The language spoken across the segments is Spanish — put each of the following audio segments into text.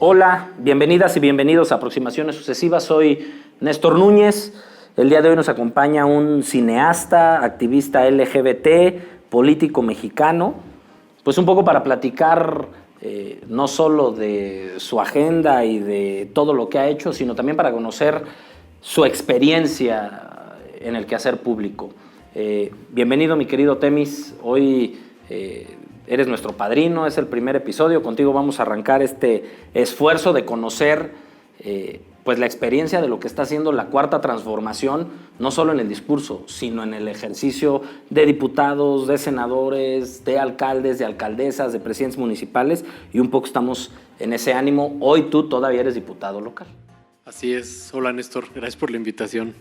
Hola, bienvenidas y bienvenidos a Aproximaciones Sucesivas. Soy Néstor Núñez. El día de hoy nos acompaña un cineasta, activista LGBT, político mexicano, pues un poco para platicar no solo de su agenda y de todo lo que ha hecho, sino también para conocer su experiencia en el quehacer público. Bienvenido, mi querido Temis. Hoy eres nuestro padrino, es el primer episodio. Contigo vamos a arrancar este esfuerzo de conocer pues la experiencia de lo que está haciendo la Cuarta Transformación, no solo en el discurso, sino en el ejercicio de diputados, de senadores, de alcaldes, de alcaldesas, de presidentes municipales, y un poco estamos en ese ánimo. Hoy tú todavía eres diputado local. Así es. Hola, Néstor. Gracias por la invitación.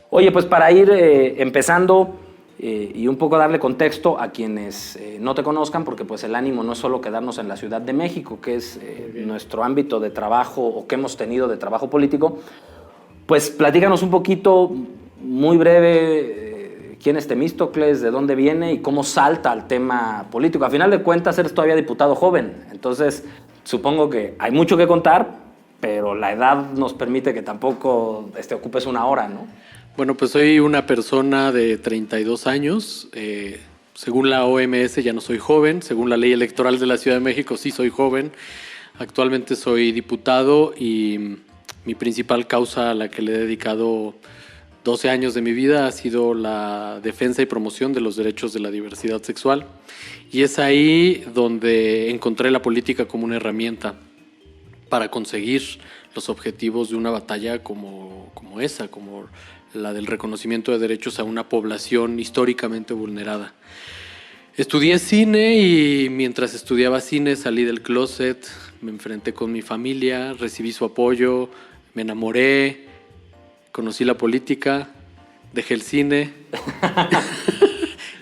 Oye, pues para ir empezando y un poco darle contexto a quienes no te conozcan, porque pues el ánimo no es solo quedarnos en la Ciudad de México, que es nuestro ámbito de trabajo o que hemos tenido de trabajo político. Pues platícanos un poquito, muy breve, quién es Temístocles, de dónde viene y cómo salta al tema político. A final de cuentas eres todavía diputado joven, entonces supongo que hay mucho que contar, pero la edad nos permite que tampoco ocupes una hora, ¿no? Bueno, pues soy una persona de 32 años. Según la OMS ya no soy joven. Según la ley electoral de la Ciudad de México sí soy joven. Actualmente soy diputado y mi principal causa a la que le he dedicado 12 años de mi vida ha sido la defensa y promoción de los derechos de la diversidad sexual. Y es ahí donde encontré la política como una herramienta para conseguir los objetivos de una batalla como esa, como la del reconocimiento de derechos a una población históricamente vulnerada. Estudié cine y mientras estudiaba cine salí del closet, me enfrenté con mi familia, recibí su apoyo, me enamoré, conocí la política, dejé el cine.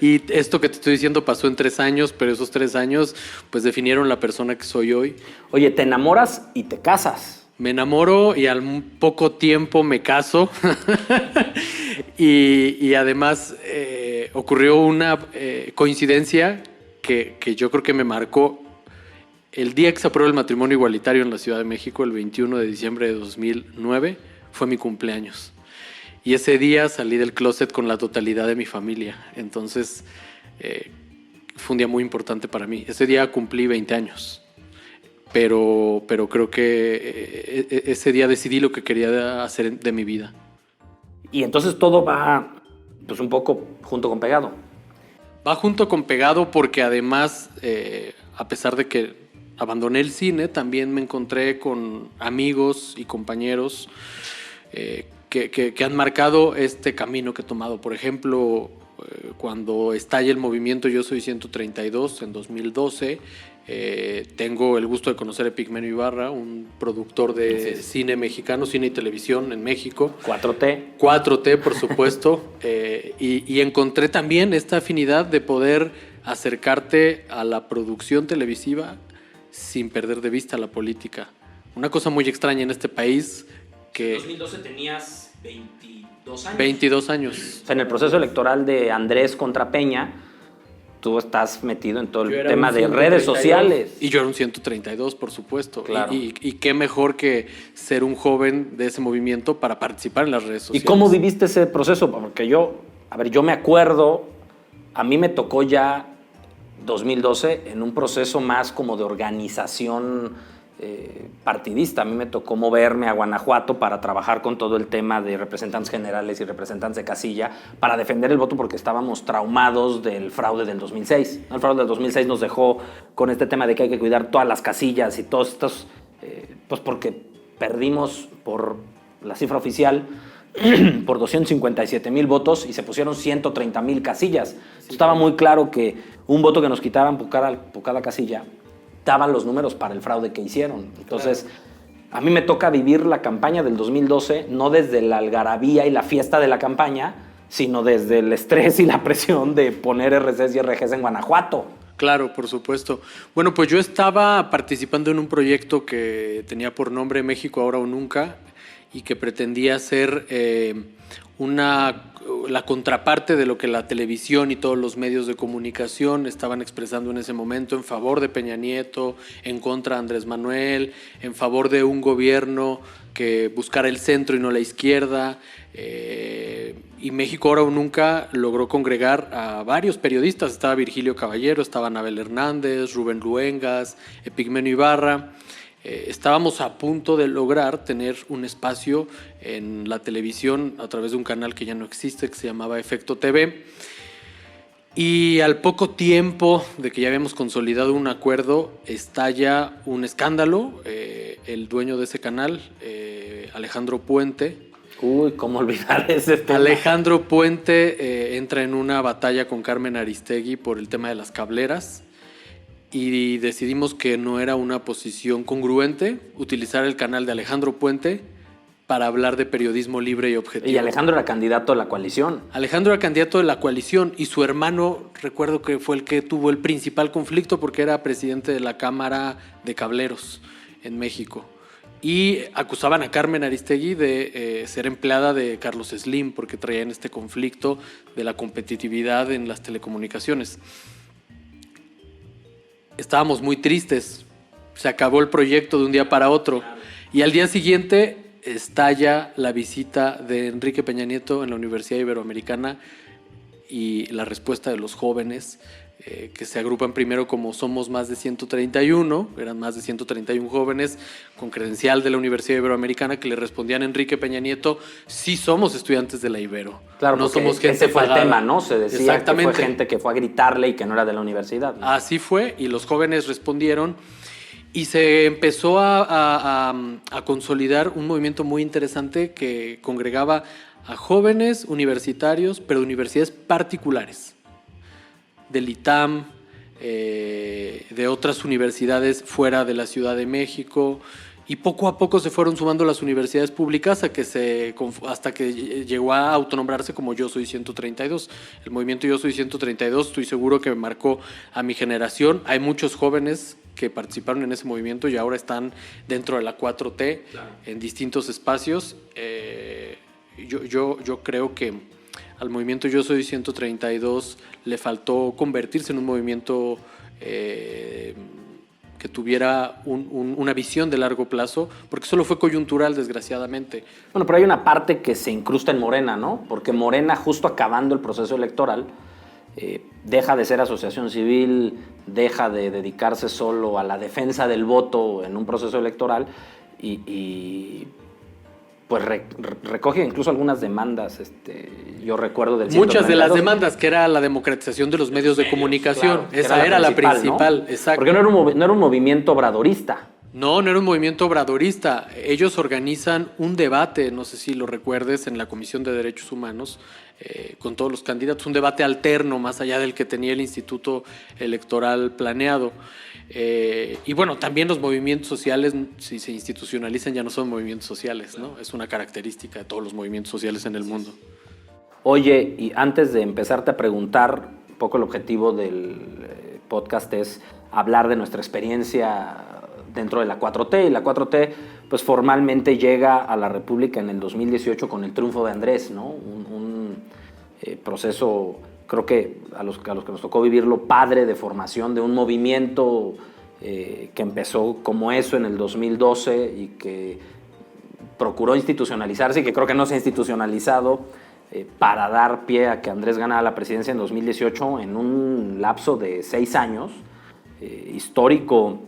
Y esto que te estoy diciendo pasó en 3 años, pero esos 3 años pues definieron la persona que soy hoy. Oye, te enamoras y te casas. Me enamoro y al poco tiempo me caso. y además ocurrió una coincidencia que yo creo que me marcó. El día que se aprobó el matrimonio igualitario en la Ciudad de México, el 21 de diciembre de 2009, fue mi cumpleaños. Y ese día salí del closet con la totalidad de mi familia. Entonces fue un día muy importante para mí. Ese día cumplí 20 años. Pero creo que ese día decidí lo que quería hacer de mi vida. Y entonces todo va pues un poco junto con pegado. Va junto con pegado porque además, a pesar de que abandoné el cine, también me encontré con amigos y compañeros que han marcado este camino que he tomado. Por ejemplo, cuando estalla el movimiento Yo Soy 132 en 2012, tengo el gusto de conocer a Epigmenio Ibarra, un productor de cine mexicano, cine y televisión en México. 4T. 4T, por supuesto. Y encontré también esta afinidad de poder acercarte a la producción televisiva sin perder de vista la política. Una cosa muy extraña en este país que... En 2012 tenías 22 años. 22 años. O sea, en el proceso electoral de Andrés contra Peña, tú estás metido en todo el tema de redes sociales. Y yo era un 132, por supuesto. Claro. Y qué mejor que ser un joven de ese movimiento para participar en las redes sociales. ¿Y cómo viviste ese proceso? Porque yo me acuerdo, a mí me tocó ya 2012 en un proceso más como de organización partidista. A mí me tocó moverme a Guanajuato para trabajar con todo el tema de representantes generales y representantes de casilla para defender el voto porque estábamos traumados del fraude del 2006. El fraude del 2006 nos dejó con este tema de que hay que cuidar todas las casillas y todos estos, pues porque perdimos por la cifra oficial por 257,000 votos y se pusieron 130,000 casillas. Estaba muy claro que un voto que nos quitaban por cada casilla daban los números para el fraude que hicieron. Entonces, a mí me toca vivir la campaña del 2012, no desde la algarabía y la fiesta de la campaña, sino desde el estrés y la presión de poner RCs y RGs en Guanajuato. Claro, por supuesto. Bueno, pues yo estaba participando en un proyecto que tenía por nombre México Ahora o Nunca, y que pretendía ser la contraparte de lo que la televisión y todos los medios de comunicación estaban expresando en ese momento en favor de Peña Nieto, en contra de Andrés Manuel, en favor de un gobierno que buscara el centro y no la izquierda. Y México ahora o nunca logró congregar a varios periodistas. Estaba Virgilio Caballero, estaba Anabel Hernández, Rubén Luengas, Epigmenio Ibarra. Estábamos a punto de lograr tener un espacio en la televisión a través de un canal que ya no existe, que se llamaba Efecto TV. Y al poco tiempo de que ya habíamos consolidado un acuerdo, estalla un escándalo. El dueño de ese canal, Alejandro Puente. Uy, ¿cómo olvidar ese tema? Alejandro Puente entra en una batalla con Carmen Aristegui por el tema de las cableras. Y decidimos que no era una posición congruente utilizar el canal de Alejandro Puente para hablar de periodismo libre y objetivo. Y Alejandro era candidato a la coalición. Alejandro era candidato de la coalición y su hermano, recuerdo que fue el que tuvo el principal conflicto porque era presidente de la Cámara de Cableros en México. Y acusaban a Carmen Aristegui de ser empleada de Carlos Slim porque traían este conflicto de la competitividad en las telecomunicaciones. Estábamos muy tristes, se acabó el proyecto de un día para otro y al día siguiente estalla la visita de Enrique Peña Nieto en la Universidad Iberoamericana y la respuesta de los jóvenes que se agrupan primero como Somos Más de 131, eran más de 131 jóvenes con credencial de la Universidad Iberoamericana que le respondían a Enrique Peña Nieto: sí somos estudiantes de la Ibero. Claro, no somos gente ese fue pagada. el tema, ¿no? Se decía Exactamente. que fue gente que fue a gritarle y que no era de la universidad, ¿no? Así fue, y los jóvenes respondieron y se empezó a consolidar un movimiento muy interesante que congregaba a jóvenes universitarios, pero de universidades particulares, del ITAM, de otras universidades fuera de la Ciudad de México, y poco a poco se fueron sumando las universidades públicas hasta que llegó a autonombrarse como Yo Soy 132. El movimiento Yo Soy 132, estoy seguro que marcó a mi generación. Hay muchos jóvenes que participaron en ese movimiento y ahora están dentro de la 4T, claro, en distintos espacios. Yo creo que al movimiento Yo Soy 132 le faltó convertirse en un movimiento que tuviera una visión de largo plazo, porque solo fue coyuntural, desgraciadamente. Bueno, pero hay una parte que se incrusta en Morena, ¿no? Porque Morena, justo acabando el proceso electoral, deja de ser asociación civil, deja de dedicarse solo a la defensa del voto en un proceso electoral y pues recoge incluso algunas demandas. Yo recuerdo del muchas de las demandas, que era la democratización de los medios de comunicación. Claro, esa era la principal, ¿no? Exacto. Porque no era un movimiento obradorista. No era un movimiento obradorista. Ellos organizan un debate, no sé si lo recuerdes, en la Comisión de Derechos Humanos, con todos los candidatos, un debate alterno más allá del que tenía el Instituto Electoral planeado. Y bueno, también los movimientos sociales, si se institucionalizan, ya no son movimientos sociales, ¿no? Es una característica de todos los movimientos sociales en el mundo. Oye, y antes de empezarte a preguntar, un poco el objetivo del podcast es hablar de nuestra experiencia dentro de la 4T, y la 4T pues formalmente llega a la República en el 2018 con el triunfo de Andrés, ¿no? Un proceso, creo que a los que nos tocó vivirlo, padre de formación de un movimiento que empezó como eso en el 2012 y que procuró institucionalizarse y que creo que no se ha institucionalizado para dar pie a que Andrés ganara la presidencia en 2018 en un lapso de 6 años, histórico,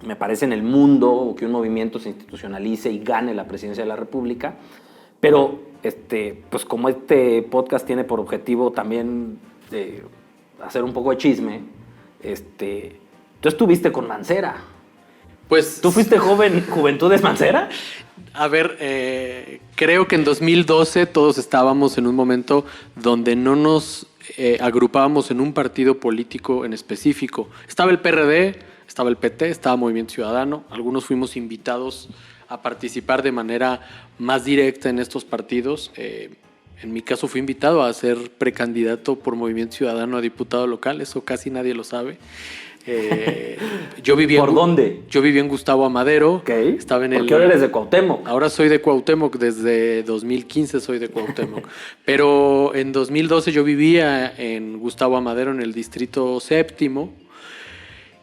me parece, en el mundo, que un movimiento se institucionalice y gane la presidencia de la República. Pero pues como este podcast tiene por objetivo también hacer un poco de chisme, tú estuviste con Mancera. Pues, ¿tú fuiste Juventudes Mancera? A ver, creo que en 2012 todos estábamos en un momento donde no nos agrupábamos en un partido político en específico. Estaba el PRD, estaba el PT, estaba Movimiento Ciudadano. Algunos fuimos invitados a participar de manera más directa en estos partidos. En mi caso fui invitado a ser precandidato por Movimiento Ciudadano a diputado local, eso casi nadie lo sabe. Yo vivía ¿Por dónde? Yo vivía en Gustavo Amadero. Okay. Estaba en ¿Por qué ahora eres de Cuauhtémoc? Ahora soy de Cuauhtémoc, desde 2015 soy de Cuauhtémoc. Pero en 2012 yo vivía en Gustavo Amadero, en el distrito séptimo.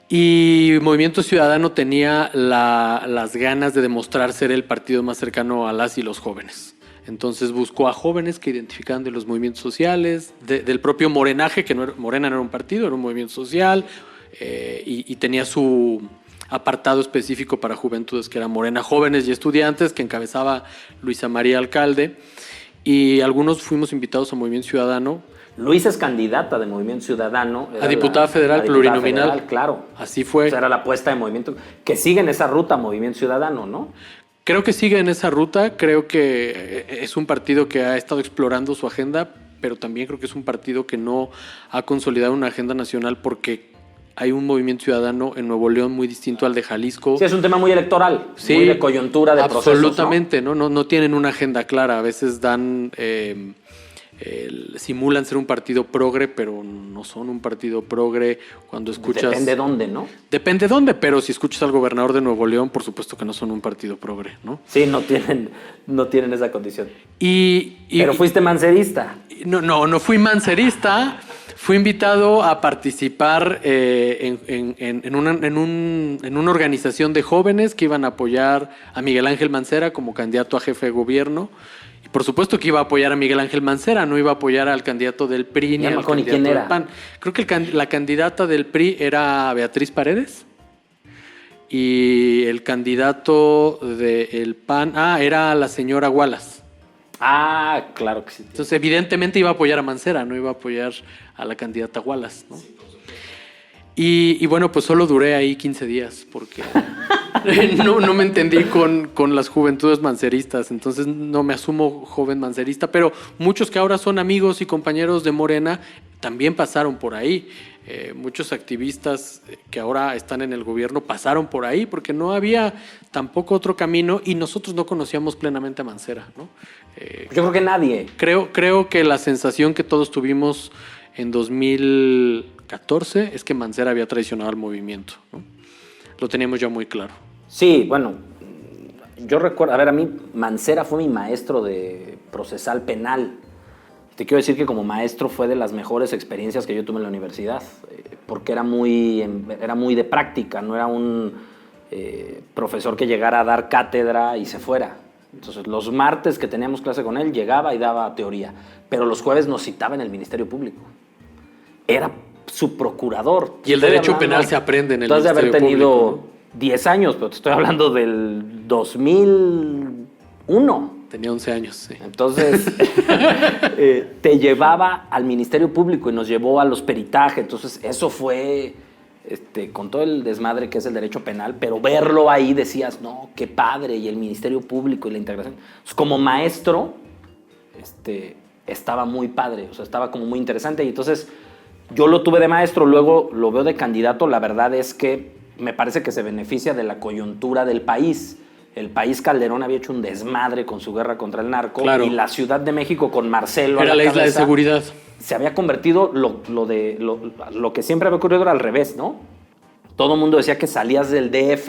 Y Movimiento Ciudadano tenía las ganas de demostrar ser el partido más cercano a las y los jóvenes. Entonces buscó a jóvenes que identificaban de los movimientos sociales, del propio morenaje, que Morena no era un partido, era un movimiento social, y tenía su apartado específico para juventudes, que era Morena Jóvenes y Estudiantes, que encabezaba Luisa María Alcalde, y algunos fuimos invitados a Movimiento Ciudadano. Luisa es candidata de Movimiento Ciudadano. A diputada federal plurinominal. Federal, claro. Así fue. O sea, era la apuesta de Movimiento, que sigue en esa ruta Movimiento Ciudadano, ¿no? Creo que sigue en esa ruta, creo que es un partido que ha estado explorando su agenda, pero también creo que es un partido que no ha consolidado una agenda nacional porque hay un Movimiento Ciudadano en Nuevo León muy distinto al de Jalisco. Sí, es un tema muy electoral, sí, muy de coyuntura, de procesos, absolutamente, ¿no? No tienen una agenda clara, a veces dan... simulan ser un partido progre, pero no son un partido progre. Cuando escuchas... Depende dónde, ¿no? Depende dónde, pero si escuchas al gobernador de Nuevo León, por supuesto que no son un partido progre, ¿no? Sí, no tienen esa condición. Pero fuiste mancerista. No fui mancerista. Fui invitado a participar en una organización de jóvenes que iban a apoyar a Miguel Ángel Mancera como candidato a jefe de gobierno. Y por supuesto que iba a apoyar a Miguel Ángel Mancera, no iba a apoyar al candidato del PRI ni al candidato del PAN. Creo que la candidata del PRI era Beatriz Paredes y el candidato del PAN era la señora Wallace. Ah, claro que sí. Entonces, evidentemente iba a apoyar a Mancera, no iba a apoyar a la candidata Wallace, ¿no? Y bueno, pues solo duré ahí 15 días porque no me entendí con las juventudes manceristas, entonces no me asumo joven mancerista, pero muchos que ahora son amigos y compañeros de Morena también pasaron por ahí. Muchos activistas que ahora están en el gobierno pasaron por ahí porque no había tampoco otro camino y nosotros no conocíamos plenamente a Mancera, ¿no? Yo creo que nadie. Creo que la sensación que todos tuvimos en 2014 es que Mancera había traicionado al movimiento, ¿no? Lo teníamos ya muy claro. Sí, bueno, yo recuerdo, a mí Mancera fue mi maestro de procesal penal. Te quiero decir que como maestro fue de las mejores experiencias que yo tuve en la universidad, porque era muy de práctica, no era un profesor que llegara a dar cátedra y se fuera. Entonces, los martes que teníamos clase con él, llegaba y daba teoría, pero los jueves nos citaba en el Ministerio Público. Era su procurador. Y el derecho penal se aprende en el Ministerio Público. Entonces, de haber tenido, ¿no?, 10 años, pero te estoy hablando del 2001. Tenía 11 años, sí. Entonces, te llevaba al Ministerio Público y nos llevó a los peritajes. Entonces, eso fue, con todo el desmadre que es el derecho penal, pero verlo ahí decías, no, qué padre, y el Ministerio Público y la integración. Entonces, como maestro, estaba muy padre, o sea, estaba como muy interesante. Y entonces, yo lo tuve de maestro, luego lo veo de candidato. La verdad es que me parece que se beneficia de la coyuntura del país. El país Calderón había hecho un desmadre con su guerra contra el narco, claro, y la Ciudad de México con Marcelo era la isla de seguridad. Se había convertido, lo que siempre había ocurrido era al revés, ¿no? Todo el mundo decía que salías del DF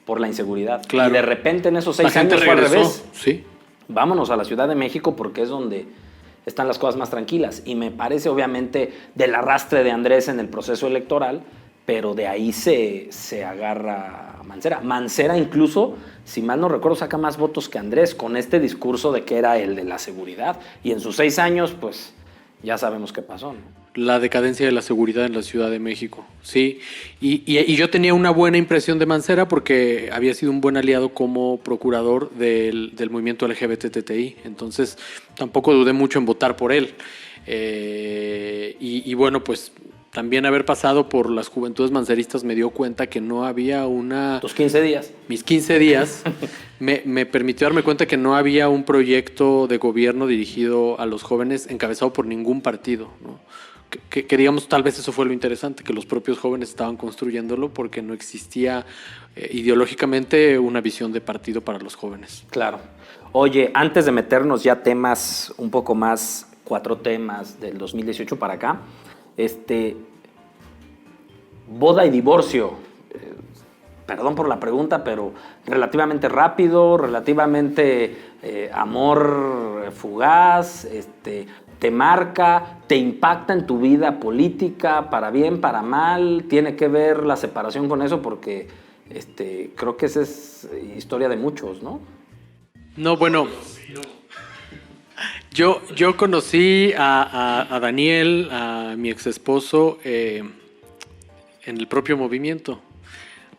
por la inseguridad. Claro. Y de repente en esos 6 años fue al revés. Sí. Vámonos a la Ciudad de México porque es donde están las cosas más tranquilas. Y me parece, obviamente, del arrastre de Andrés en el proceso electoral, pero de ahí se agarra Mancera. Mancera incluso, si mal no recuerdo, saca más votos que Andrés con este discurso de que era el de la seguridad. Y en sus 6 años, pues, ya sabemos qué pasó, ¿no? La decadencia de la seguridad en la Ciudad de México, sí. Y yo tenía una buena impresión de Mancera porque había sido un buen aliado como procurador del movimiento LGBTTI. Entonces, tampoco dudé mucho en votar por él. Y bueno, pues también haber pasado por las juventudes manceristas me dio cuenta que no había una... Tus 15 días. Mis 15 días me permitió darme cuenta que no había un proyecto de gobierno dirigido a los jóvenes encabezado por ningún partido, ¿no? Que digamos, tal vez eso fue lo interesante, que los propios jóvenes estaban construyéndolo porque no existía ideológicamente una visión de partido para los jóvenes. Claro. Oye, antes de meternos ya temas un poco más, 4 temas del 2018 para acá, boda y divorcio. Perdón por la pregunta, pero relativamente rápido, relativamente amor fugaz, te marca, te impacta en tu vida política, para bien, para mal. Tiene que ver la separación con eso porque creo que esa es historia de muchos, ¿no? No, bueno, yo conocí a Daniel, a mi ex esposo, en el propio movimiento.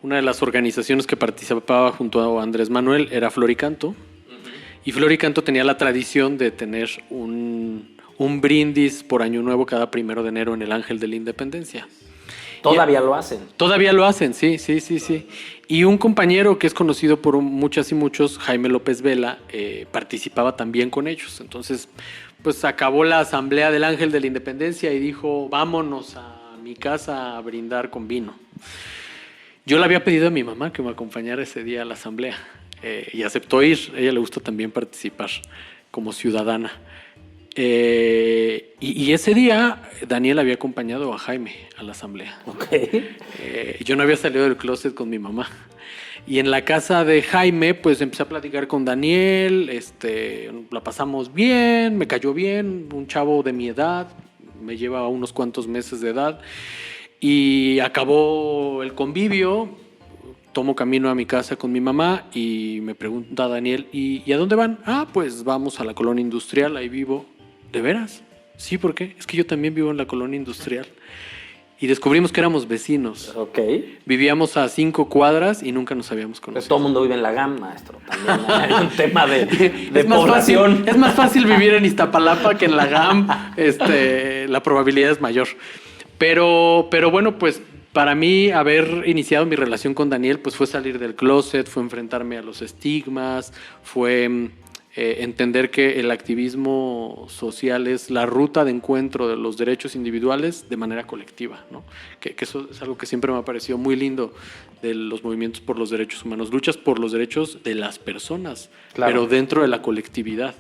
Una de las organizaciones que participaba junto a Andrés Manuel era Floricanto. Y Floricanto tenía la tradición de tener un brindis por Año Nuevo cada 1 de enero en el Ángel de la Independencia. Todavía lo hacen. Todavía lo hacen, sí. Y un compañero que es conocido por muchas y muchos, Jaime López Vela, participaba también con ellos. Entonces, pues acabó la asamblea del Ángel de la Independencia y dijo, vámonos a mi casa a brindar con vino. Yo le había pedido a mi mamá que me acompañara ese día a la asamblea y aceptó ir. A ella le gusta también participar como ciudadana. Y ese día Daniel había acompañado a Jaime a la asamblea. Okay. Yo no había salido del closet con mi mamá. Y en la casa de Jaime, pues empecé a platicar con Daniel, la pasamos bien, me cayó bien, un chavo de mi edad, me lleva unos cuantos meses de edad. Y acabó el convivio, tomo camino a mi casa con mi mamá y me pregunta Daniel, ¿y a dónde van? Pues vamos a la colonia industrial, ahí vivo. ¿De veras? Sí, ¿por qué? Es que yo también vivo en la colonia industrial. Y descubrimos que éramos vecinos. Ok. Vivíamos a 5 cuadras y nunca nos habíamos conocido. Pues todo el mundo vive en la GAM, maestro. También hay un tema de es población. Es más fácil vivir en Iztapalapa que en la GAM. La probabilidad es mayor. Pero bueno, pues para mí haber iniciado mi relación con Daniel pues fue salir del closet, fue enfrentarme a los estigmas, fue entender que el activismo social es la ruta de encuentro de los derechos individuales de manera colectiva, ¿no? Que eso es algo que siempre me ha parecido muy lindo de los movimientos por los derechos humanos, luchas por los derechos de las personas, claro, pero dentro de la colectividad.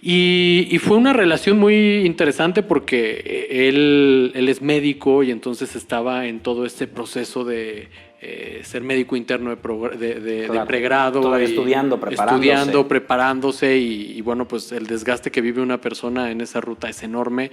Y fue una relación muy interesante porque él es médico y entonces estaba en todo este proceso de ser médico interno Claro, de pregrado. Estudiando, preparándose y bueno, pues el desgaste que vive una persona en esa ruta es enorme.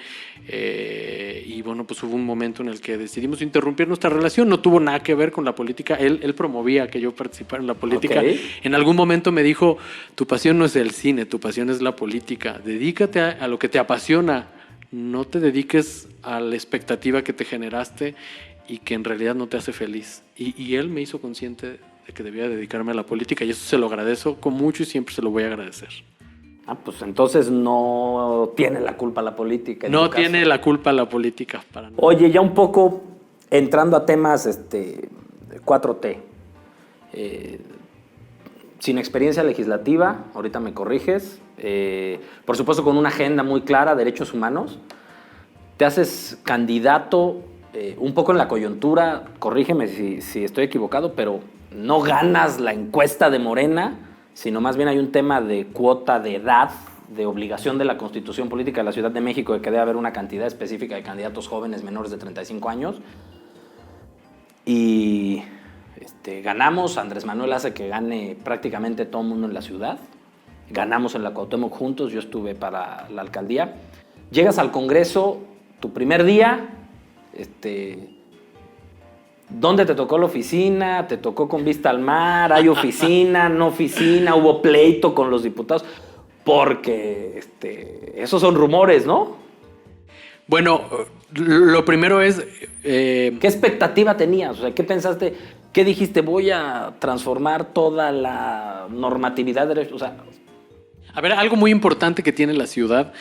Y bueno, pues hubo un momento en el que decidimos interrumpir nuestra relación. No tuvo nada que ver con la política. Él promovía que yo participara en la política. Okay. En algún momento me dijo, tu pasión no es el cine, tu pasión es la política. Dedícate a lo que te apasiona. No te dediques a la expectativa que te generaste y que en realidad no te hace feliz. Y él me hizo consciente de que debía dedicarme a la política y eso se lo agradezco con mucho y siempre se lo voy a agradecer. Pues entonces no tiene la culpa la política. No tiene la culpa la política para nada. Oye, ya un poco entrando a temas 4T. Sin experiencia legislativa, ahorita me corriges, por supuesto con una agenda muy clara, derechos humanos, te haces candidato un poco en la coyuntura, corrígeme si estoy equivocado, pero no ganas la encuesta de Morena, sino más bien hay un tema de cuota de edad, de obligación de la Constitución Política de la Ciudad de México de que debe haber una cantidad específica de candidatos jóvenes menores de 35 años. Y ganamos, Andrés Manuel hace que gane prácticamente todo el mundo en la ciudad. Ganamos en la Cuauhtémoc juntos, yo estuve para la alcaldía. Llegas al Congreso, tu primer día, ¿dónde te tocó la oficina? ¿Te tocó con vista al mar? ¿Hay oficina? ¿No oficina? ¿Hubo pleito con los diputados? Porque esos son rumores, ¿no? Bueno, lo primero es... ¿Qué expectativa tenías? O sea, ¿qué pensaste? ¿Qué dijiste? Voy a transformar toda la normatividad de derechos. O sea, a ver, algo muy importante que tiene la ciudad,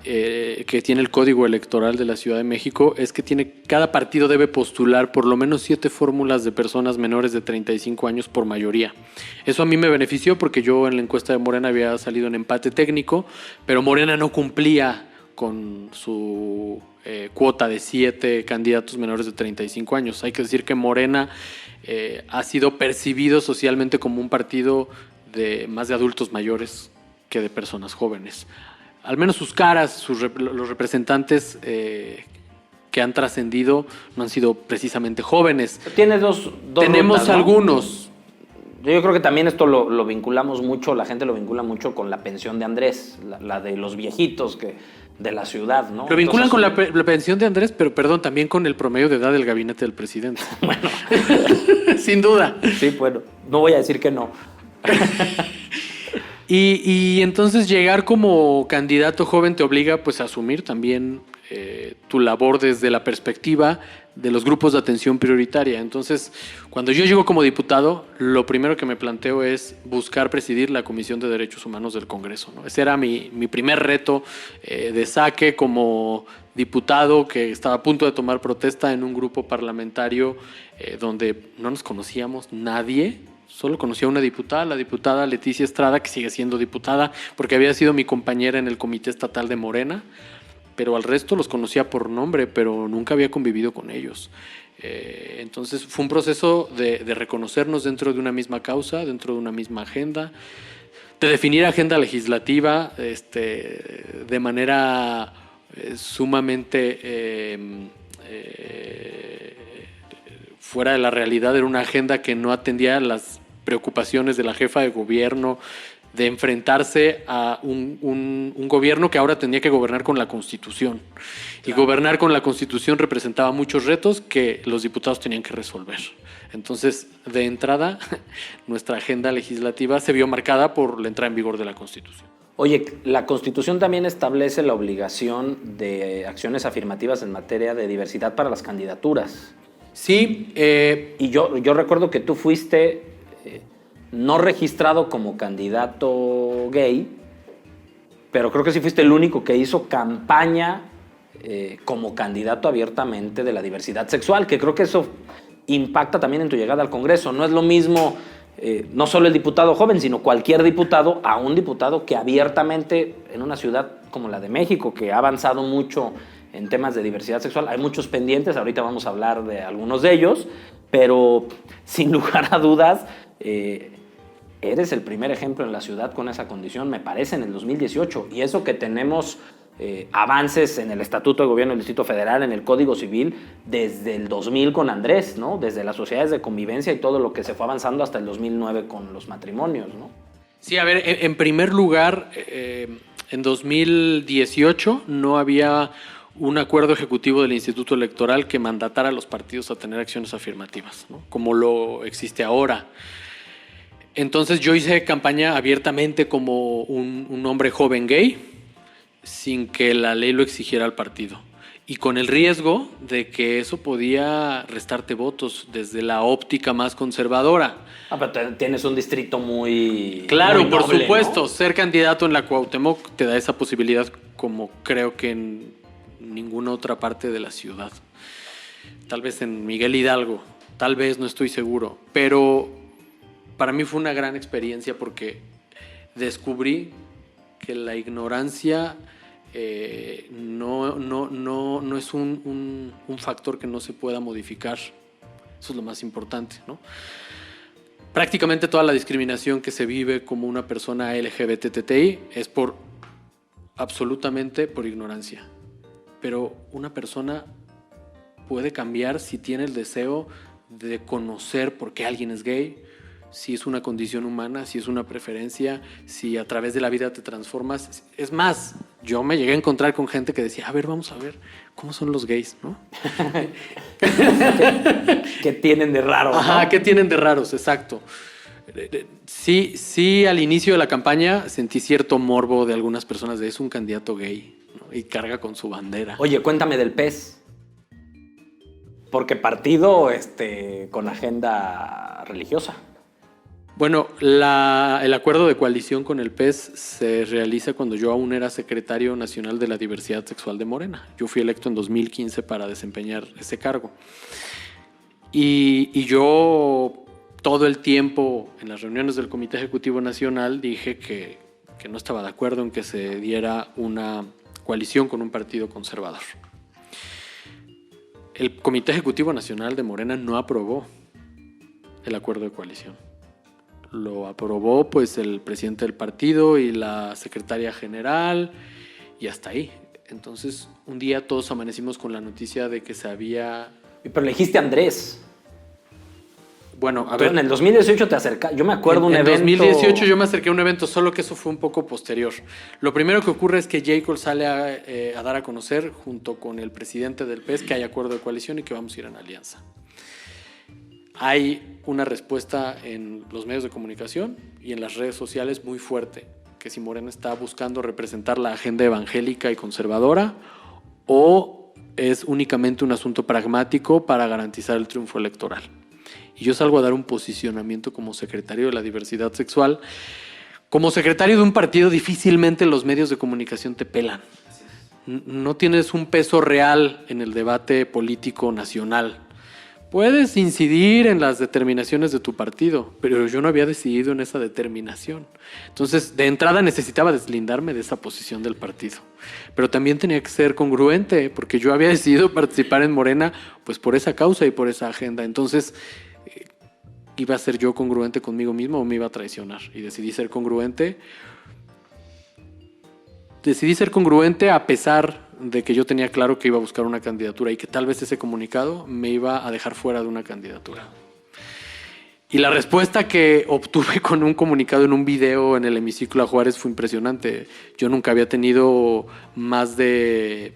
que tiene el Código Electoral de la Ciudad de México, es que cada partido debe postular por lo menos 7 fórmulas de personas menores de 35 años por mayoría. Eso a mí me benefició porque yo en la encuesta de Morena había salido en empate técnico, pero Morena no cumplía con su cuota de 7 candidatos menores de 35 años. Hay que decir que Morena ha sido percibido socialmente como un partido más de adultos mayores que de personas jóvenes. Al menos sus caras, los representantes que han trascendido no han sido precisamente jóvenes. Tienes dos Tenemos rutas, ¿no? algunos. Yo creo que también esto lo vinculamos mucho, la gente lo vincula mucho con la pensión de Andrés, la de los viejitos de la ciudad, ¿no? Lo vinculan Entonces, con la pensión de Andrés, pero perdón, también con el promedio de edad del gabinete del presidente. Bueno, Sin duda. sí, bueno, no voy a decir que no. Y entonces llegar como candidato joven te obliga pues a asumir también tu labor desde la perspectiva de los grupos de atención prioritaria. Entonces, cuando yo llego como diputado, lo primero que me planteo es buscar presidir la Comisión de Derechos Humanos del Congreso, ¿no? Ese era mi primer reto de saque como diputado que estaba a punto de tomar protesta en un grupo parlamentario donde no nos conocíamos nadie. Solo conocía a una diputada, la diputada Leticia Estrada, que sigue siendo diputada, porque había sido mi compañera en el Comité Estatal de Morena, pero al resto los conocía por nombre, pero nunca había convivido con ellos. Entonces fue un proceso de reconocernos dentro de una misma causa, dentro de una misma agenda, de definir agenda legislativa de manera sumamente fuera de la realidad. Era una agenda que no atendía las preocupaciones de la jefa de gobierno, de enfrentarse a un gobierno que ahora tenía que gobernar con la Constitución. Claro. Y gobernar con la Constitución representaba muchos retos que los diputados tenían que resolver. Entonces, de entrada, nuestra agenda legislativa se vio marcada por la entrada en vigor de la Constitución. Oye, la Constitución también establece la obligación de acciones afirmativas en materia de diversidad para las candidaturas. Sí. Y yo recuerdo que tú fuiste no registrado como candidato gay, pero creo que sí fuiste el único que hizo campaña como candidato abiertamente de la diversidad sexual, que creo que eso impacta también en tu llegada al Congreso. No es lo mismo, no solo el diputado joven, sino cualquier diputado, a un diputado que abiertamente en una ciudad como la de México, que ha avanzado mucho en temas de diversidad sexual, hay muchos pendientes, ahorita vamos a hablar de algunos de ellos, pero sin lugar a dudas, eres el primer ejemplo en la ciudad con esa condición, me parece, en el 2018. Y eso que tenemos avances en el Estatuto de Gobierno del Distrito Federal, en el Código Civil, desde el 2000 con Andrés, ¿no? Desde las sociedades de convivencia y todo lo que se fue avanzando hasta el 2009 con los matrimonios, ¿no? Sí, a ver, en primer lugar, en 2018 no había un acuerdo ejecutivo del Instituto Electoral que mandatara a los partidos a tener acciones afirmativas, ¿no? Como lo existe ahora. Entonces yo hice campaña abiertamente como un hombre joven gay, sin que la ley lo exigiera al partido. Y con el riesgo de que eso podía restarte votos desde la óptica más conservadora. Pero tienes un distrito muy... Claro, muy noble, por supuesto. ¿no? Ser candidato en la Cuauhtémoc te da esa posibilidad como creo que en ninguna otra parte de la ciudad. Tal vez en Miguel Hidalgo, tal vez, no estoy seguro. Pero para mí fue una gran experiencia porque descubrí que la ignorancia no es un factor que no se pueda modificar. Eso es lo más importante, ¿no? Prácticamente toda la discriminación que se vive como una persona LGBTTI es absolutamente por ignorancia. Pero una persona puede cambiar si tiene el deseo de conocer por qué alguien es gay, si es una condición humana, si es una preferencia, si a través de la vida te transformas. Es más, yo me llegué a encontrar con gente que decía, a ver, vamos a ver, ¿cómo son los gays, no? ¿Qué tienen de raro? Ajá, ¿no? ¿qué tienen de raros? Exacto. Sí, al inicio de la campaña sentí cierto morbo de algunas personas de es un candidato gay, ¿no? Y carga con su bandera. Oye, cuéntame del PES. Porque partido con agenda religiosa. Bueno, el acuerdo de coalición con el PES se realiza cuando yo aún era secretario nacional de la diversidad sexual de Morena. Yo fui electo en 2015 para desempeñar ese cargo. Y yo todo el tiempo en las reuniones del Comité Ejecutivo Nacional dije que no estaba de acuerdo en que se diera una coalición con un partido conservador. El Comité Ejecutivo Nacional de Morena no aprobó el acuerdo de coalición. Lo aprobó pues el presidente del partido y la secretaria general y hasta ahí. Entonces, un día todos amanecimos con la noticia de que se había... Pero le dijiste a Andrés. Bueno, a Tú ver... en el 2018 te acercaste. Yo me acuerdo un evento... En 2018 yo me acerqué a un evento, solo que eso fue un poco posterior. Lo primero que ocurre es que J. Cole sale a dar a conocer, junto con el presidente del PES, que hay acuerdo de coalición y que vamos a ir en alianza. Hay una respuesta en los medios de comunicación y en las redes sociales muy fuerte, que si Morena está buscando representar la agenda evangélica y conservadora o es únicamente un asunto pragmático para garantizar el triunfo electoral. Y yo salgo a dar un posicionamiento como secretario de la diversidad sexual. Como secretario de un partido, difícilmente los medios de comunicación te pelan. No tienes un peso real en el debate político nacional. Puedes incidir en las determinaciones de tu partido, pero yo no había decidido en esa determinación. Entonces, de entrada necesitaba deslindarme de esa posición del partido. Pero también tenía que ser congruente, porque yo había decidido participar en Morena pues por esa causa y por esa agenda. Entonces, ¿iba a ser yo congruente conmigo mismo o me iba a traicionar? Y decidí ser congruente. Decidí ser congruente a pesar de que yo tenía claro que iba a buscar una candidatura y que tal vez ese comunicado me iba a dejar fuera de una candidatura. Y la respuesta que obtuve con un comunicado en un video en el hemiciclo a Juárez fue impresionante. Yo nunca había tenido más de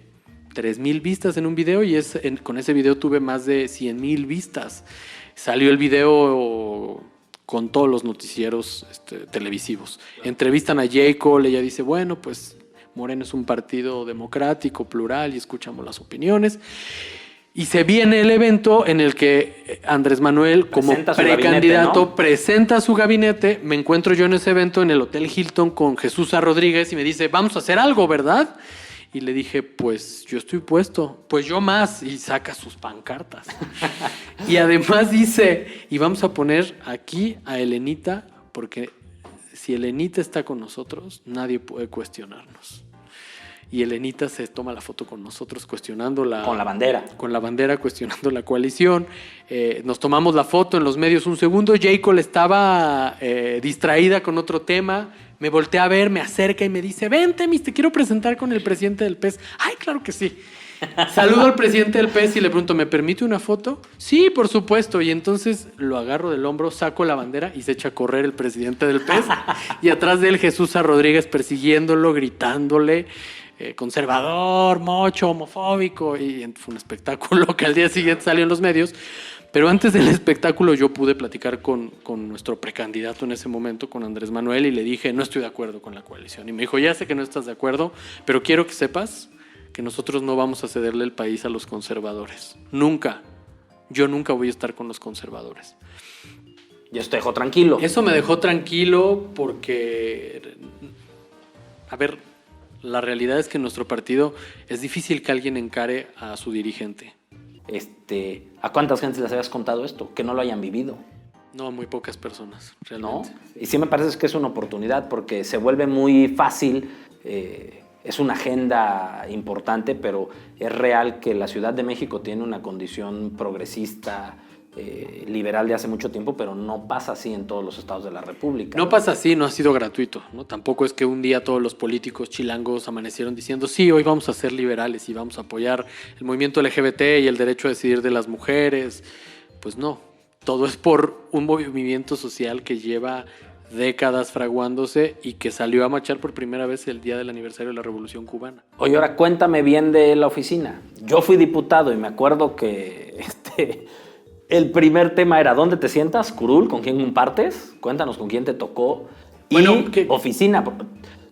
3,000 vistas en un video y con ese video tuve más de 100,000 vistas. Salió el video con todos los noticieros televisivos. Entrevistan a J. Cole, ella dice, bueno, pues Morena es un partido democrático, plural, y escuchamos las opiniones. Y se viene el evento en el que Andrés Manuel, como precandidato, ¿no? Presenta su gabinete. Me encuentro yo en ese evento en el Hotel Hilton con Jesús A. Rodríguez y me dice, vamos a hacer algo, ¿verdad? Y le dije, pues yo estoy puesto, pues yo más. Y saca sus pancartas. Y además dice, y vamos a poner aquí a Elenita, porque si Elenita está con nosotros, nadie puede cuestionarnos. Y Elenita se toma la foto con nosotros cuestionando con la bandera. Con la bandera, cuestionando la coalición. Nos tomamos la foto en los medios un segundo. J. Cole estaba distraída con otro tema. Me voltea a ver, me acerca y me dice, vente, te quiero presentar con el presidente del PES. Ay, claro que sí. Saludo al presidente del PES y le pregunto, ¿me permite una foto? Sí, por supuesto. Y entonces lo agarro del hombro, saco la bandera y se echa a correr el presidente del PES. Y atrás de él Jesús A. Rodríguez persiguiéndolo, gritándole, conservador, mocho, homofóbico. Y fue un espectáculo que al día siguiente salió en los medios. Pero antes del espectáculo yo pude platicar con nuestro precandidato en ese momento, con Andrés Manuel, y le dije, no estoy de acuerdo con la coalición. Y me dijo, ya sé que no estás de acuerdo, pero quiero que sepas que nosotros no vamos a cederle el país a los conservadores. Nunca. Yo nunca voy a estar con los conservadores. Y eso te dejó tranquilo. Eso me dejó tranquilo porque, a ver, la realidad es que en nuestro partido es difícil que alguien encare a su dirigente. ¿A cuántas gentes les habías contado esto? Que no lo hayan vivido. No, muy pocas personas, realmente. ¿No? Y sí me parece que es una oportunidad porque se vuelve muy fácil. Es una agenda importante, pero es real que la Ciudad de México tiene una condición progresista, liberal de hace mucho tiempo, pero no pasa así en todos los estados de la República. No pasa así, no ha sido gratuito, ¿no? Tampoco es que un día todos los políticos chilangos amanecieron diciendo, sí, hoy vamos a ser liberales y vamos a apoyar el movimiento LGBT y el derecho a decidir de las mujeres. Pues no, todo es por un movimiento social que lleva décadas fraguándose y que salió a marchar por primera vez el día del aniversario de la Revolución Cubana. Oye, ahora cuéntame bien de la oficina. Yo fui diputado y me acuerdo que el primer tema era ¿dónde te sientas? Curul, ¿con quién compartes? Cuéntanos con quién te tocó. Bueno, y oficina.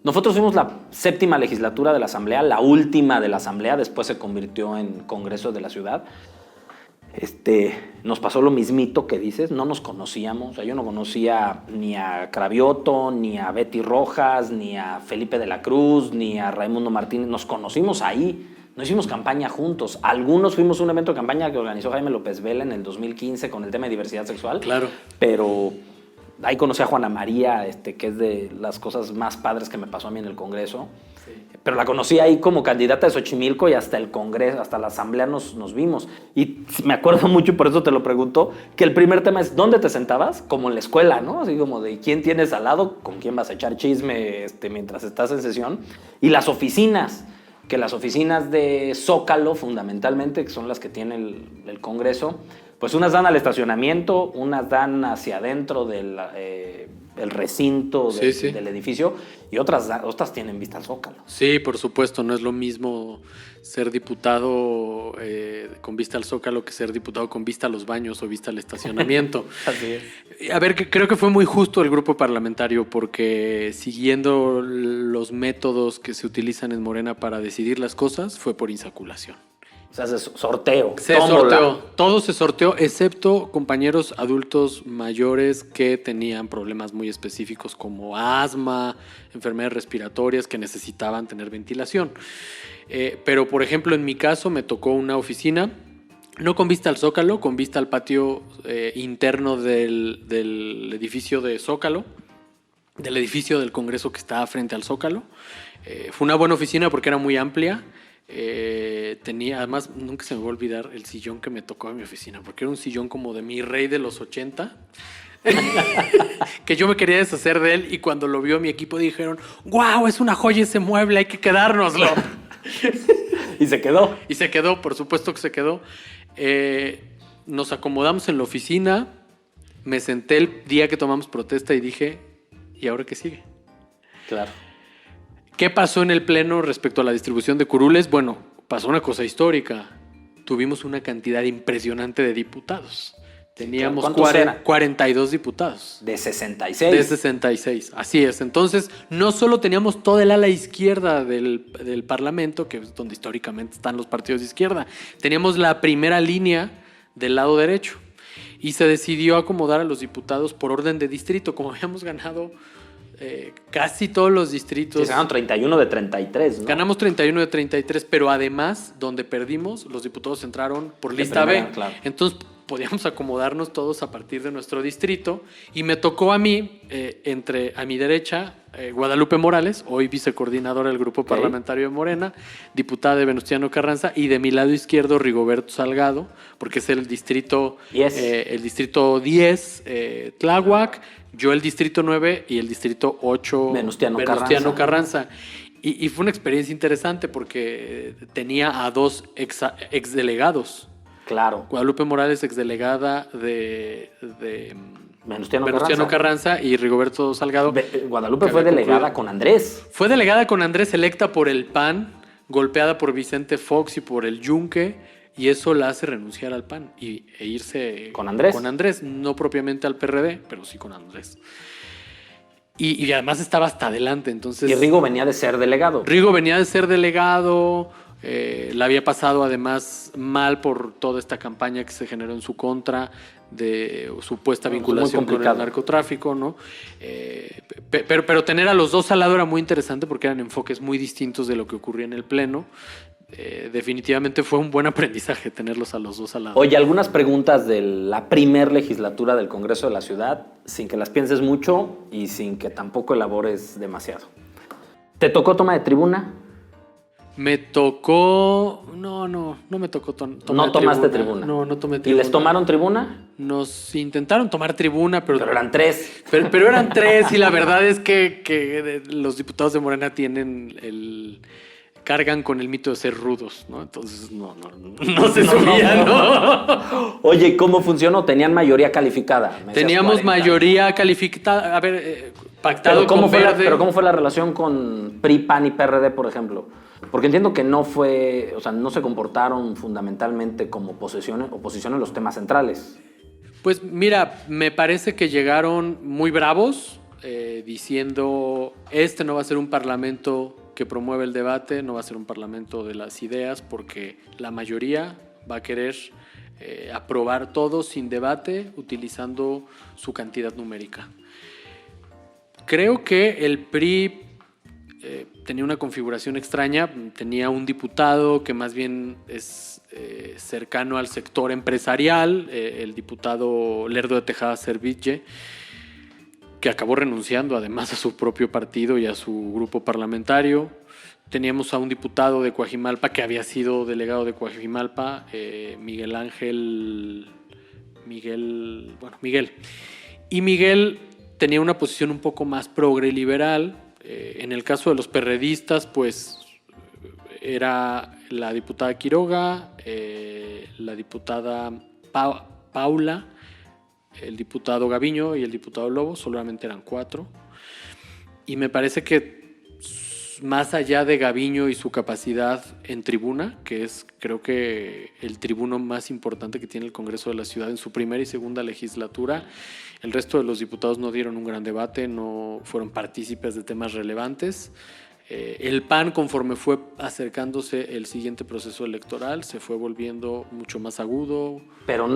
Nosotros fuimos la 7ª legislatura de la Asamblea, la última de la Asamblea, después se convirtió en Congreso de la Ciudad. Nos pasó lo mismito que dices, no nos conocíamos. O sea, yo no conocía ni a Cravioto, ni a Betty Rojas, ni a Felipe de la Cruz, ni a Raimundo Martínez. Nos conocimos ahí. No hicimos campaña juntos. Algunos fuimos a un evento de campaña que organizó Jaime López Vela en el 2015 con el tema de diversidad sexual. Claro. Pero ahí conocí a Juana María, que es de las cosas más padres que me pasó a mí en el Congreso. Sí. Pero la conocí ahí como candidata de Xochimilco y hasta el Congreso, hasta la Asamblea nos vimos. Y me acuerdo mucho, y por eso te lo pregunto, que el primer tema es ¿dónde te sentabas? Como en la escuela, ¿no? Así como de quién tienes al lado, con quién vas a echar chisme mientras estás en sesión. Y las oficinas. que las oficinas de Zócalo, fundamentalmente, que son las que tiene el Congreso, pues unas dan al estacionamiento, unas dan hacia adentro del el recinto del edificio, y otras tienen vista al Zócalo. Sí, por supuesto, no es lo mismo ser diputado con vista al Zócalo que ser diputado con vista a los baños o vista al estacionamiento. Así es. A ver, creo que fue muy justo el grupo parlamentario porque siguiendo los métodos que se utilizan en Morena para decidir las cosas, fue por insaculación. O sea, sorteo. Todo se sorteó, excepto compañeros adultos mayores que tenían problemas muy específicos como asma, enfermedades respiratorias que necesitaban tener ventilación. Pero, por ejemplo, en mi caso me tocó una oficina, no con vista al Zócalo, con vista al patio interno del edificio de Zócalo, del edificio del Congreso que está frente al Zócalo. Fue una buena oficina porque era muy amplia. Tenía, además, nunca se me va a olvidar el sillón que me tocó en mi oficina, porque era un sillón como de mi rey de los 80, que yo me quería deshacer de él, y cuando lo vio mi equipo dijeron, ¡guau, es una joya ese mueble, hay que quedárnoslo! Y se quedó. Y se quedó, por supuesto que se quedó. Nos acomodamos en la oficina, me senté el día que tomamos protesta y dije, ¿y ahora qué sigue? Claro. ¿Qué pasó en el Pleno respecto a la distribución de curules? Bueno, pasó una cosa histórica. Tuvimos una cantidad impresionante de diputados. Teníamos 42 diputados. De 66. De 66, así es. Entonces, no solo teníamos toda el ala izquierda del Parlamento, que es donde históricamente están los partidos de izquierda, teníamos la primera línea del lado derecho. Y se decidió acomodar a los diputados por orden de distrito, como habíamos ganado casi todos los distritos. Sí, se ganaron 31 de 33, ¿no? Ganamos 31 de 33, pero además, donde perdimos, los diputados entraron por lista B. Claro. Entonces, podíamos acomodarnos todos a partir de nuestro distrito. Y me tocó a mí, a mi derecha, Guadalupe Morales, hoy vicecoordinadora del grupo parlamentario de Morena, diputada de Venustiano Carranza, y de mi lado izquierdo, Rigoberto Salgado, porque es el distrito 10, Tláhuac, yo el distrito 9 y el distrito 8, Venustiano Carranza. Y fue una experiencia interesante porque tenía a dos exdelegados. Claro. Guadalupe Morales, exdelegada de Venustiano Carranza, y Rigoberto Salgado. Guadalupe fue delegada con Andrés. Fue delegada con Andrés, electa por el PAN, golpeada por Vicente Fox y por el Yunque, y eso la hace renunciar al PAN e irse con Andrés. Con Andrés, no propiamente al PRD, pero sí con Andrés. Y además estaba hasta adelante, entonces... Y Rigo venía de ser delegado. La había pasado además mal por toda esta campaña que se generó en su contra de supuesta vinculación con el narcotráfico, ¿no? Pero tener a los dos al lado era muy interesante porque eran enfoques muy distintos de lo que ocurría en el Pleno. Definitivamente fue un buen aprendizaje tenerlos a los dos al lado. Oye, algunas preguntas de la primer legislatura del Congreso de la Ciudad, sin que las pienses mucho y sin que tampoco elabores demasiado. ¿Te tocó toma de tribuna? Me tocó... No me tocó tomar tribuna. ¿No tomaste tribuna? No tomé tribuna. ¿Y les tomaron tribuna? Nos intentaron tomar tribuna, pero eran 3. Pero eran 3 y la verdad es que los diputados de Morena cargan con el mito de ser rudos, ¿no? Entonces no se subían, ¿no? Oye, ¿cómo funcionó? ¿Tenían mayoría calificada? Teníamos 40. Mayoría calificada. A ver, pactado con Verde. Pero ¿cómo fue la relación con PRI, PAN y PRD, por ejemplo? Porque entiendo que no se comportaron fundamentalmente como oposición en los temas centrales. Pues mira, me parece que llegaron muy bravos, diciendo, no va a ser un parlamento que promueve el debate, no va a ser un parlamento de las ideas, porque la mayoría va a querer aprobar todo sin debate, utilizando su cantidad numérica. Creo que el PRI tenía una configuración extraña, tenía un diputado que más bien es cercano al sector empresarial, el diputado Lerdo de Tejada Serville, que acabó renunciando además a su propio partido y a su grupo parlamentario. Teníamos a un diputado de Coajimalpa que había sido delegado de Coajimalpa, Miguel. Y Miguel tenía una posición un poco más progre liberal. En el caso de los perredistas, pues era la diputada Quiroga, la diputada Paula, el diputado Gaviño y el diputado Lobo. Solamente eran 4. Y me parece que más allá de Gaviño y su capacidad en tribuna, que es creo que el tribuno más importante que tiene el Congreso de la Ciudad en su primera y segunda legislatura, el resto de los diputados no dieron un gran debate, no fueron partícipes de temas relevantes. El PAN, conforme fue acercándose el siguiente proceso electoral, se fue volviendo mucho más agudo. Pero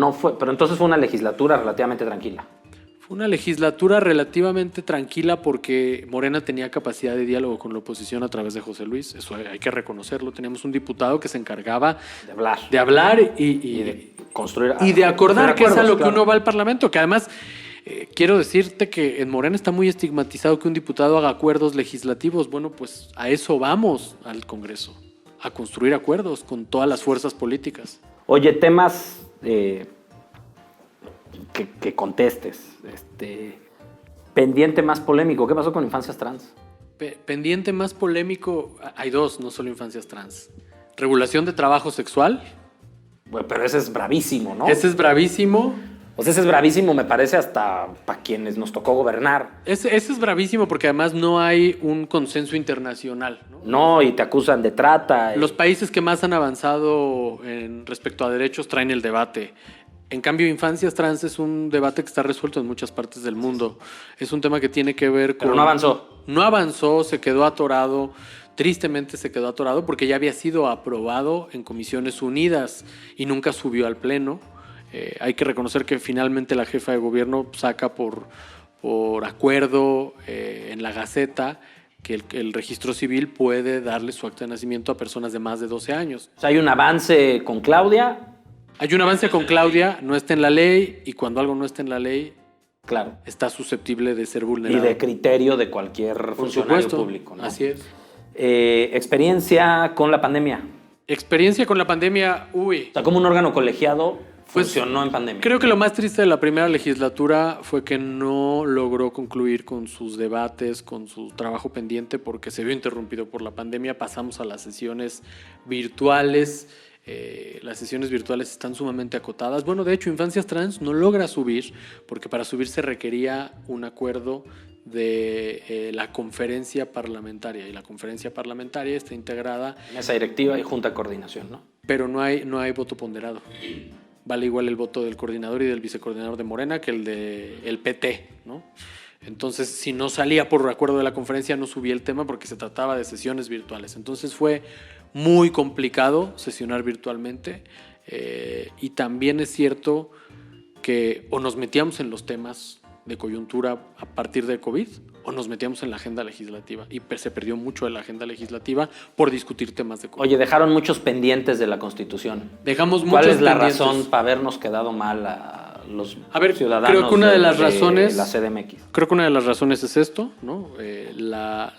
entonces fue una legislatura relativamente tranquila. Fue una legislatura relativamente tranquila porque Morena tenía capacidad de diálogo con la oposición a través de José Luis. Eso hay que reconocerlo. Teníamos un diputado que se encargaba de hablar y de construir y de acordar, que es a lo que claro. uno va al Parlamento, que además quiero decirte que en Morena está muy estigmatizado que un diputado haga acuerdos legislativos. Bueno, pues a eso vamos al Congreso, a construir acuerdos con todas las fuerzas políticas. Oye, temas que contestes. Pendiente más polémico. ¿Qué pasó con infancias trans? Pendiente más polémico, hay 2, no solo infancias trans. Regulación de trabajo sexual. Bueno, pero ese es bravísimo, ¿no? Ese es bravísimo. Pues ese es bravísimo, me parece, hasta para quienes nos tocó gobernar. Ese es bravísimo porque además no hay un consenso internacional, ¿no? No, y te acusan de trata. Los países que más han avanzado respecto a derechos traen el debate. En cambio, infancias trans es un debate que está resuelto en muchas partes del mundo. Es un tema que tiene que ver con... Pero no avanzó. No avanzó, se quedó atorado. Tristemente se quedó atorado porque ya había sido aprobado en Comisiones Unidas y nunca subió al Pleno. Hay que reconocer que finalmente la jefa de gobierno saca por acuerdo en la Gaceta que el registro civil puede darle su acta de nacimiento a personas de más de 12 años. O sea, hay un avance con Claudia. Hay un avance con Claudia, no está en la ley, y cuando algo no está en la ley, Claro. está susceptible de ser vulnerado. Y de criterio de cualquier Por funcionario supuesto, público, ¿no? así es. Experiencia con la pandemia. Experiencia con la pandemia, O sea, como un órgano colegiado Pues, funcionó en pandemia. Creo que lo más triste de la primera legislatura fue que no logró concluir con sus debates, con su trabajo pendiente, porque se vio interrumpido por la pandemia. Pasamos a las sesiones virtuales. Las sesiones virtuales están sumamente acotadas. Bueno, de hecho, Infancias Trans no logra subir, porque para subir se requería un acuerdo de la conferencia parlamentaria, y la conferencia parlamentaria está integrada... Mesa directiva y junta de coordinación, ¿no? Pero no hay voto ponderado. Vale igual el voto del coordinador y del vicecoordinador de Morena que el del PT, ¿no? Entonces, si no salía por acuerdo de la conferencia, no subía el tema porque se trataba de sesiones virtuales. Entonces fue muy complicado sesionar virtualmente, y también es cierto que o nos metíamos en los temas de coyuntura a partir de COVID o nos metíamos en la agenda legislativa, y se perdió mucho de la agenda legislativa por discutir temas de COVID. Oye, dejaron muchos pendientes de la Constitución. Dejamos muchos ¿Cuál es la pendientes. razón para habernos quedado mal a los ciudadanos creo que una de las razones, la CDMX? Creo que una de las razones es esto, ¿no? La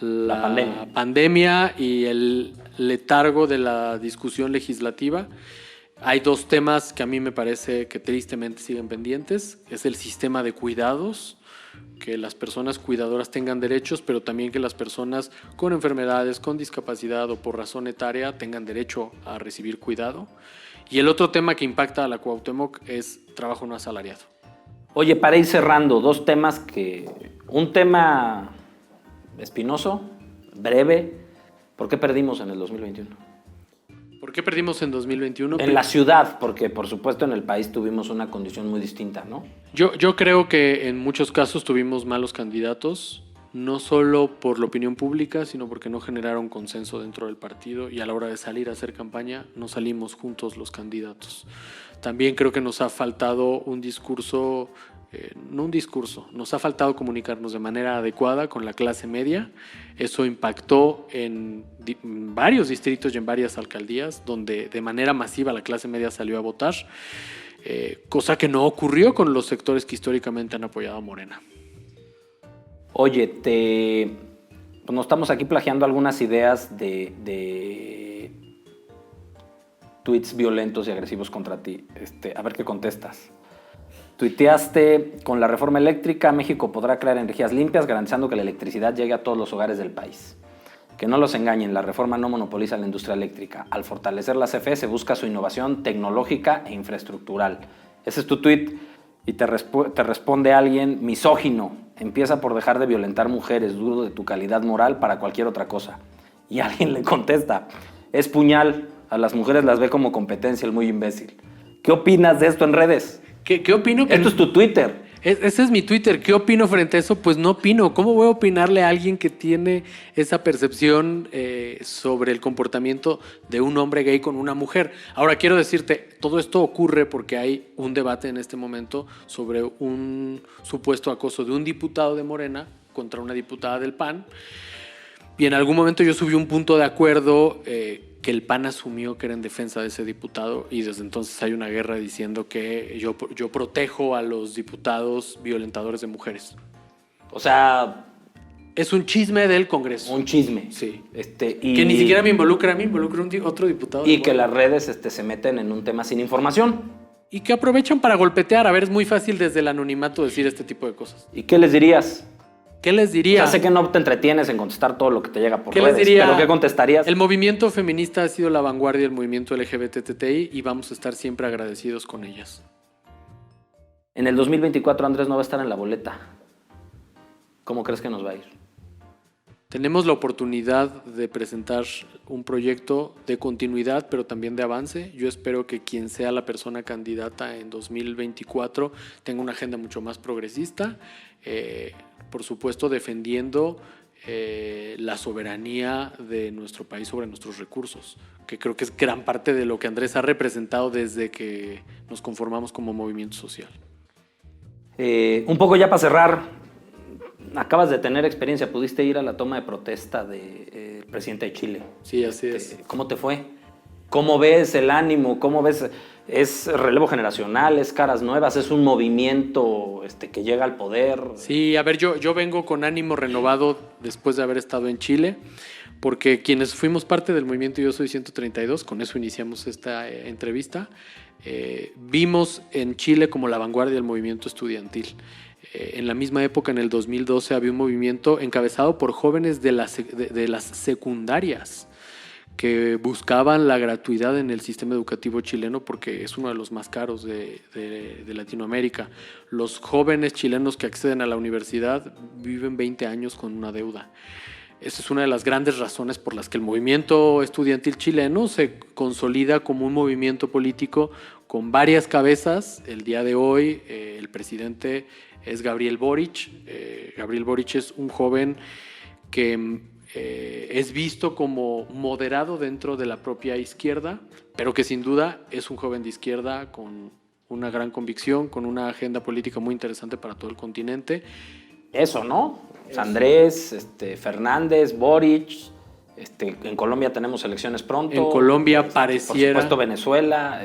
pandemia y el letargo de la discusión legislativa. Hay 2 temas que a mí me parece que tristemente siguen pendientes. Es el sistema de cuidados, que las personas cuidadoras tengan derechos, pero también que las personas con enfermedades, con discapacidad o por razón etaria tengan derecho a recibir cuidado. Y el otro tema que impacta a la Cuauhtémoc es trabajo no asalariado. Oye, para ir cerrando, 2 temas un tema espinoso, breve. ¿Por qué perdimos en el 2021? ¿Por qué perdimos en 2021? En la ciudad, porque por supuesto en el país tuvimos una condición muy distinta, ¿no? Yo creo que en muchos casos tuvimos malos candidatos, no solo por la opinión pública, sino porque no generaron consenso dentro del partido, y a la hora de salir a hacer campaña no salimos juntos los candidatos. También creo que nos ha faltado un discurso, nos ha faltado comunicarnos de manera adecuada con la clase media. Eso impactó en varios distritos y en varias alcaldías, donde de manera masiva la clase media salió a votar, cosa que no ocurrió con los sectores que históricamente han apoyado a Morena. Oye, pues nos estamos aquí plagiando algunas ideas de tweets violentos y agresivos contra ti. A ver qué contestas. Tuiteaste: con la reforma eléctrica, México podrá crear energías limpias, garantizando que la electricidad llegue a todos los hogares del país. Que no los engañen, la reforma no monopoliza la industria eléctrica. Al fortalecer la CFE se busca su innovación tecnológica e infraestructural. Ese es tu tuit y te responde alguien misógino. Empieza por dejar de violentar mujeres, dudo de tu calidad moral para cualquier otra cosa. Y alguien le contesta, es puñal, a las mujeres las ve como competencia, el muy imbécil. ¿Qué opinas de esto en redes? ¿Qué opino? Esto es tu Twitter. Ese es mi Twitter. ¿Qué opino frente a eso? Pues no opino. ¿Cómo voy a opinarle a alguien que tiene esa percepción sobre el comportamiento de un hombre gay con una mujer? Ahora, quiero decirte, todo esto ocurre porque hay un debate en este momento sobre un supuesto acoso de un diputado de Morena contra una diputada del PAN. Y en algún momento yo subí un punto de acuerdo que el PAN asumió que era en defensa de ese diputado y desde entonces hay una guerra diciendo que yo protejo a los diputados violentadores de mujeres. O sea... Es un chisme del Congreso. Un chisme. Sí. Y que ni siquiera me involucra a mí, involucra a otro diputado. Y que las redes se meten en un tema sin información. Y que aprovechan para golpetear. A ver, es muy fácil desde el anonimato decir este tipo de cosas. ¿Y qué les dirías? ¿Qué les diría? O sea, sé que no te entretienes en contestar todo lo que te llega por ¿Qué redes, les diría? pero ¿qué contestarías? El movimiento feminista ha sido la vanguardia del movimiento LGBTTI y vamos a estar siempre agradecidos con ellas. En el 2024 Andrés no va a estar en la boleta. ¿Cómo crees que nos va a ir? Tenemos la oportunidad de presentar un proyecto de continuidad, pero también de avance. Yo espero que quien sea la persona candidata en 2024 tenga una agenda mucho más progresista, por supuesto defendiendo la soberanía de nuestro país sobre nuestros recursos, que creo que es gran parte de lo que Andrés ha representado desde que nos conformamos como movimiento social. Un poco ya para cerrar, acabas de tener experiencia, pudiste ir a la toma de protesta del presidente de Chile. Sí, así es. ¿Cómo te fue? ¿Cómo ves el ánimo? ¿Cómo ves? ¿Es relevo generacional? ¿Es caras nuevas? ¿Es un movimiento que llega al poder? Sí, a ver, yo vengo con ánimo renovado después de haber estado en Chile, porque quienes fuimos parte del movimiento Yo Soy 132, con eso iniciamos esta entrevista, vimos en Chile como la vanguardia del movimiento estudiantil. En la misma época, en el 2012, había un movimiento encabezado por jóvenes de las secundarias que buscaban la gratuidad en el sistema educativo chileno porque es uno de los más caros de Latinoamérica. Los jóvenes chilenos que acceden a la universidad viven 20 años con una deuda. Esa es una de las grandes razones por las que el movimiento estudiantil chileno se consolida como un movimiento político con varias cabezas. El día de hoy, el presidente es Gabriel Boric. Gabriel Boric es un joven que es visto como moderado dentro de la propia izquierda, pero que sin duda es un joven de izquierda con una gran convicción, con una agenda política muy interesante para todo el continente. Eso, ¿no? Andrés, Fernández, Boric. En Colombia tenemos elecciones pronto. En Colombia pareciera. Por supuesto, Venezuela.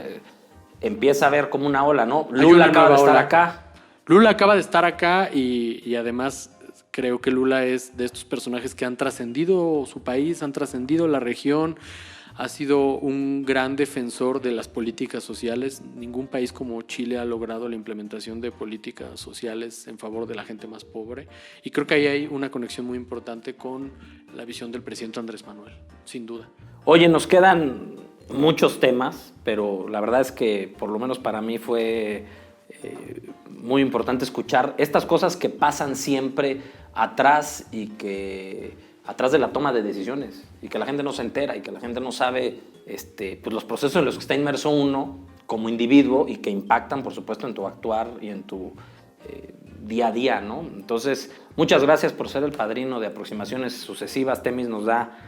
Empieza a ver como una ola, ¿no? Lula acaba de estar acá. Lula acaba de estar acá y además creo que Lula es de estos personajes que han trascendido su país, han trascendido la región, ha sido un gran defensor de las políticas sociales. Ningún país como Chile ha logrado la implementación de políticas sociales en favor de la gente más pobre y creo que ahí hay una conexión muy importante con la visión del presidente Andrés Manuel, sin duda. Oye, nos quedan muchos temas, pero la verdad es que por lo menos para mí fue muy importante escuchar estas cosas que pasan siempre atrás y que atrás de la toma de decisiones y que la gente no se entera y que la gente no sabe pues los procesos en los que está inmerso uno como individuo y que impactan, por supuesto, en tu actuar y en tu día a día, ¿no? Entonces, muchas gracias por ser el padrino de aproximaciones sucesivas. Temis, nos da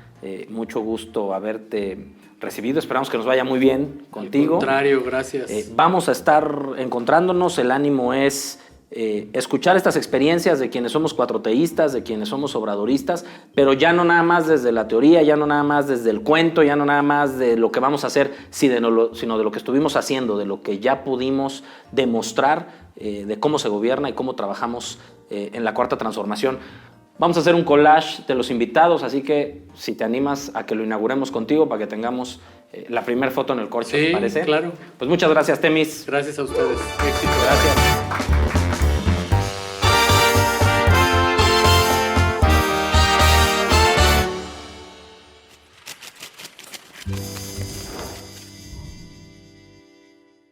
mucho gusto haberte recibido. Esperamos que nos vaya muy bien contigo. Al contrario, gracias. Vamos a estar encontrándonos. El ánimo es escuchar estas experiencias de quienes somos cuatroteístas, de quienes somos obradoristas, pero ya no nada más desde la teoría, ya no nada más desde el cuento, ya no nada más de lo que vamos a hacer, sino de lo que estuvimos haciendo, de lo que ya pudimos demostrar, de cómo se gobierna y cómo trabajamos en la Cuarta Transformación. Vamos a hacer un collage de los invitados, así que si te animas a que lo inauguremos contigo para que tengamos la primera foto en el corcho, sí, ¿te parece? Claro. Pues muchas gracias, Temis. Gracias a ustedes. Éxito. Gracias.